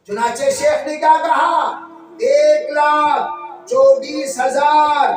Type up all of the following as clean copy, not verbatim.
چنانچہ شیخ نے کیا کہا؟ 1,24,000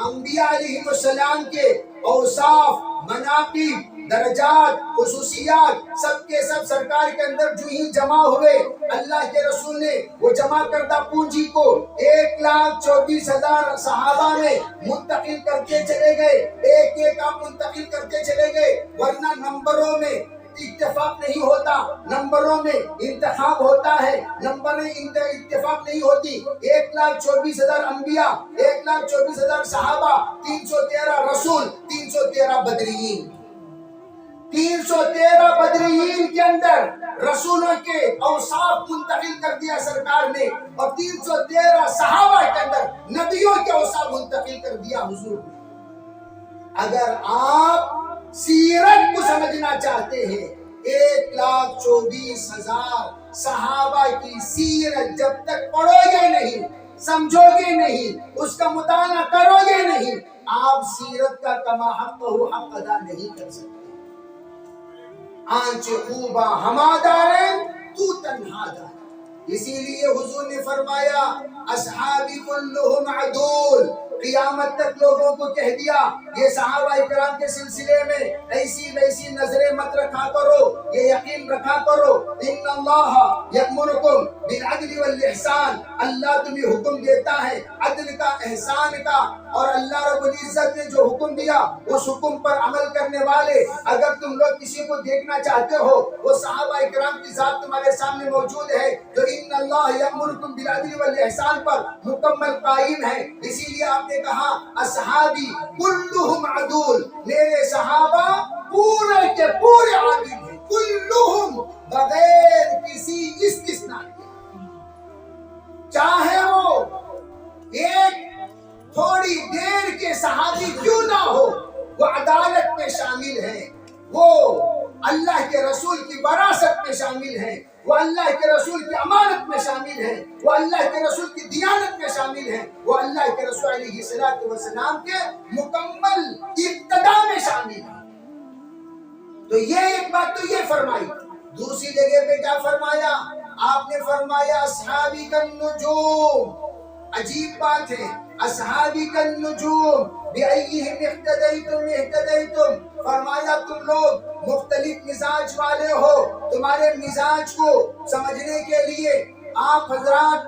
انبیاء علیہ السلام کے اوصاف، مناقب، درجات، خصوصیات سب کے سب سرکار کے اندر جو ہی جمع ہوئے، اللہ کے رسول نے وہ جمع کردہ پونجی کو 1,24,000 صحابہ میں منتقل کرتے چلے گئے، ایک ایک آپ منتقل کرتے چلے گئے، ورنہ نمبروں میں اتفاق نہیں ہوتا، نمبروں میں انتخاب ہوتا ہے، نمبر میں اتفاق نہیں ہوتی۔ 1,24,000 انبیاء، 1,24,000 صحابہ، 313 رسول، 313 بدریین۔ 313 بدریین کے اندر رسولوں کے اوصاف منتقل کر دیا سرکار نے، اور 313 صحابہ کے اندر نبیوں کے اوصاف منتقل کر دیا حضور نے۔ اگر آپ سیرت کو سمجھنا چاہتے ہیں، 1,24,000 صحابہ کی سیرت جب تک پڑھو گے نہیں، سمجھو گے نہیں، اس کا مطالعہ کرو گے نہیں، آپ سیرت کا کما حق حق ادا نہیں کر سکتے۔ آنچ خوبا ہما داریں تو تنہا دار، اسی لیے حضور نے فرمایا اصحابی کلہم عدول، قیامت تک لوگوں کو کہہ دیا یہ صحابہ اکرام کے سلسلے میں ایسی ویسی نظریں مت رکھا کرو، یہ یقین رکھا کرو ان اللہ یأمرکم بالعدل والاحسان، اللہ تمہیں حکم دیتا ہے عدل کا، احسان کا، اور اللہ رب العزت نے جو حکم دیا اس حکم پر عمل کرنے والے۔ اگر تم لوگ کسی کو دیکھنا چاہتے ہو، وہ صحابہ اکرام کی ذات تمہارے سامنے موجود ہے جو ان اللہ یأمرکم بالعدل والاحسان پر مکمل قائم ہے۔ اسی لیے آپ نے کہا اصحابی کلہم عدول، میرے صحابہ پورے کے پورے عادل ہیں، کلہم بغیر کسی استثناء کے، چاہے وہ ایک تھوڑی دیر کے صحابی کیوں نہ ہو، وہ عدالت میں شامل ہیں، وہ اللہ کے رسول کی وراثت میں شامل ہیں، وہ اللہ کے رسول کی امانت میں شامل ہیں، وہ اللہ کے رسول کی دیانت میں شامل ہیں، وہ اللہ کے رسول علیہ السلام کے مکمل ابتداء میں شامل ہیں۔ تو یہ ایک بات تو یہ فرمائی۔ دوسری جگہ پہ کیا فرمایا؟ آپ نے فرمایا اصحابی کالنجوم، عجیب بات ہے، اصحابی کالنجوم بأیہم اقتدیتم اہتدیتم، فرمایا تم لوگ مختلف مزاج والے ہو، تمہارے مزاج کو سمجھنے کے لیے آپ حضرات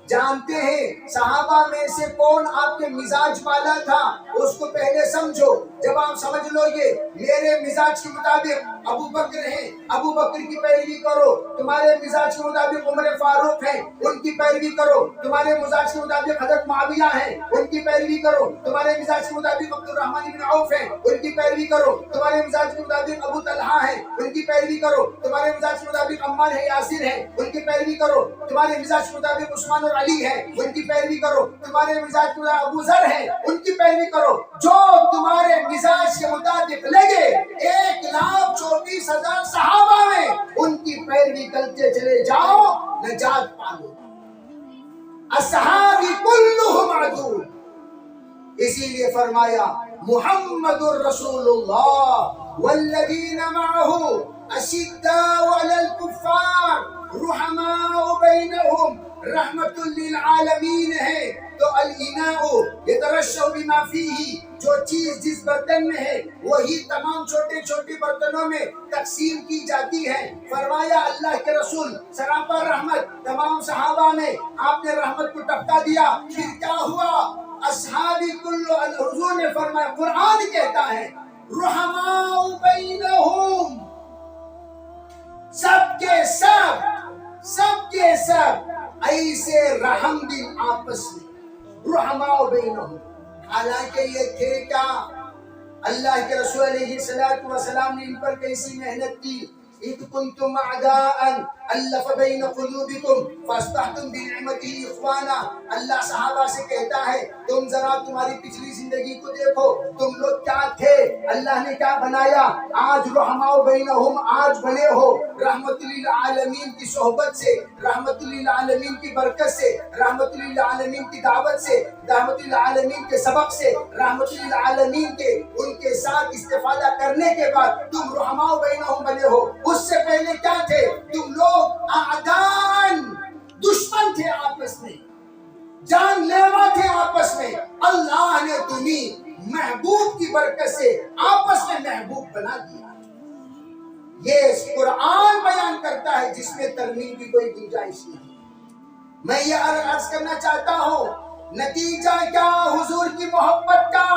جانتے ہیں صحابہ میں سے کون آپ کے مزاج والا تھا، اس کو پہلے سمجھو۔ جب آپ سمجھ لو گے میرے مزاج کے مطابق ابو بکر ہیں، ابو بکر کی پیروی کرو، تمہارے مزاج کے مطابق عمر فاروق ہیں، ان کی پیروی کرو، تمہارے مزاج کے مطابق حضرت معاویہ ہیں، ان کی پیروی کرو، تمہارے مزاج کے مطابق عبد الرحمن بن عوف ہیں، ان کی پیروی کرو، تمہارے مزاج کے مطابق ابو طلحہ ہیں، ان کی پیروی کرو، تمہارے مزاج کے مطابق عمار ہے، یاسر ہیں، ان کی پیروی کرو، تمہارے مزاج کے مطابق عثمان اور علی ہیں، ان کی پیروی کرو، تمہارے مزاج کے مطابق ابو ذر ہیں، ان کی پیروی کرو، جو تمہارے مزاج کے مطابق لگے 1,24,000 صحابہ میں ان کی پیروی کرتے چلے جاؤ، نجات پالو۔ اصحابی کلہم عدول، اسی لیے فرمایا محمد الرسول اللہ والذین معہ اشداء علی الکفار رحماء بینہم، رحمت للعالمین ہے۔ تو الاناء یترشح بما فیہ، جو چیز جس برتن میں ہے وہی تمام چھوٹے چھوٹے برتنوں میں تقسیم کی جاتی ہے۔ فرمایا اللہ کے رسول سراپا رحمت تمام صحابہ میں آپ نے رحمت کو ٹپکا دیا، پھر کیا ہوا؟ اصحابی کلو، حضور نے فرمایا، قرآن کہتا ہے رحماء بینہم، سب کے سب ایسے رحم دل آپس میں، رحماء بینہم۔ حالانکہ یہ تھے کیا؟ اللہ کے رسول علیہ السلام نے ان پر کیسی محنت کی۔ اذ کنتم اعداء الف بین قلوبکم فاصبحتم بنعمتہ اخوانا، اللہ صحابہ سے کہتا ہے تم ذرا تمہاری پچھلی زندگی کو دیکھو، تم لوگ کیا تھے، اللہ نے کیا بنایا، آج رحماء بینہم آج بنے ہو، رحمت للعالمین کی صحبت سے، رحمت للعالمین کی برکت سے، رحمت للعالمین کی دعوت سے، رحمت للعالمین کے سبق سے، رحمت للعالمین کے ان کے ساتھ استفادہ کرنے کے بعد تم رحماء بینہم بنے ہو۔ اس سے پہلے کیا تھے تم لوگ؟ اعدان، اللہ نے تمہیں محبوب کی برکت سے آپس میں محبوب بنا دیا. یہ قرآن بیان کرتا ہے جس میں ترمیم کی کوئی گنجائش نہیں. میں یہ عرض کرنا چاہتا ہوں نتیجہ کیا حضور کی محبت کا؟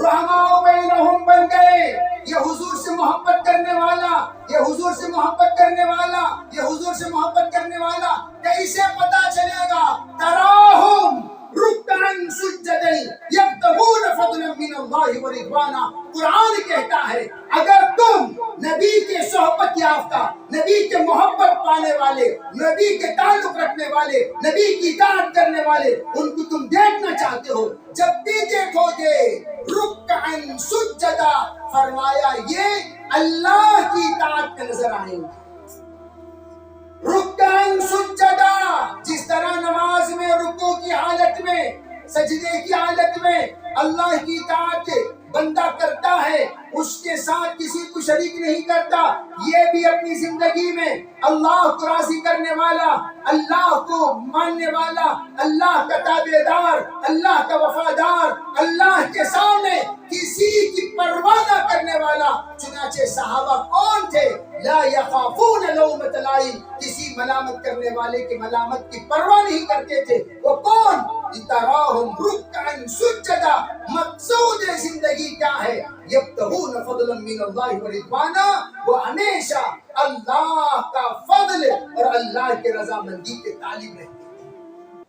رحماء بینہم بن گئے. یہ حضور سے محبت کرنے والا، یہ حضور سے محبت کرنے والا، یہ حضور سے محبت کرنے والا کیسے پتا چلے گا؟ تراہم رکعا سجدا یبتغون فضلا من اللہ ورضوانا. قرآن کہتا ہے اگر تم نبی کے صحبت یافتہ، نبی کے محبت پانے والے، نبی کے تعلق رکھنے والے، نبی کی اطاعت کرنے والے ان کو تم دیکھنا چاہتے ہو، جب بھی دیکھو گے رکعا سجدا، فرمایا یہ اللہ کی اطاعت میں نظر آئیں گے. رکعا سجدا، جس طرح نماز میں رکوع کی حالت میں، سجدے کی حالت میں اللہ کی اطاعت بندہ کرتا ہے، اس کے ساتھ کسی کو شریک نہیں کرتا، یہ بھی اپنی زندگی میں اللہ کو راضی کرنے والا، اللہ کو ماننے والا، اللہ کا تابعدار، اللہ کا وفادار، اللہ کے سامنے کسی کی پرواہ نہ کرنے والا. چنانچہ صحابہ کون تھے؟ لا یخافون لومۃ لائم، کسی ملامت کرنے والے کی ملامت کی پرواہ نہیں کرتے تھے. وہ کون؟ تراہم رکعا سجدا. مقصود زندگی کیا ہے؟ یبتغون فضلا من اللہ ورضوانا، وہ ہمیشہ اللہ کا فضل اور اللہ کے رضامندی کے طالب رہتے.